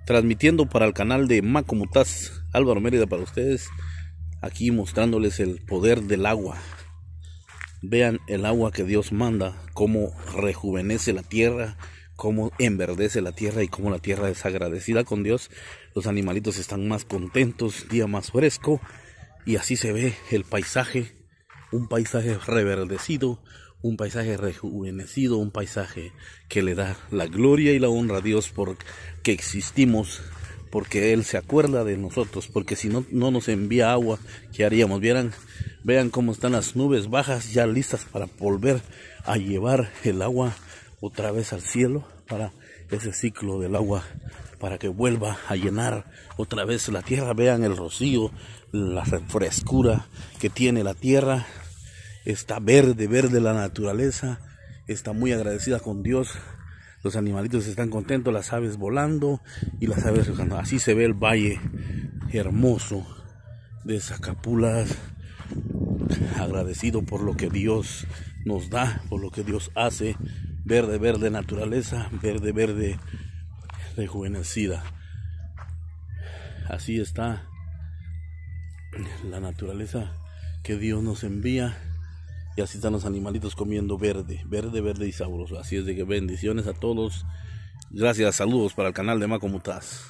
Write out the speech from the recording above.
transmitiendo para el canal de Macomutaz, Álvaro Mérida para ustedes, aquí mostrándoles el poder del agua. Vean el agua que Dios manda, cómo rejuvenece la tierra, cómo enverdece la tierra y cómo la tierra es agradecida con Dios. Los animalitos están más contentos, día más fresco, y así se ve el paisaje, un paisaje reverdecido, un paisaje rejuvenecido, un paisaje que le da la gloria y la honra a Dios porque existimos, porque Él se acuerda de nosotros, porque si no nos envía agua, ¿qué haríamos? Vean cómo están las nubes bajas ya listas para volver a llevar el agua otra vez al cielo, para ese ciclo del agua, para que vuelva a llenar otra vez la tierra. Vean el rocío, la frescura que tiene la tierra. Está verde la naturaleza, está muy agradecida con Dios. Los animalitos están contentos, las aves volando y las aves jugando. Así se ve el valle hermoso de Zacapulas, agradecido por lo que Dios nos da, por lo que Dios hace. Verde naturaleza, verde rejuvenecida. Así está la naturaleza que Dios nos envía. Y así están los animalitos comiendo verde y sabroso. Así es de que bendiciones a todos. Gracias, saludos para el canal de Macomutaz.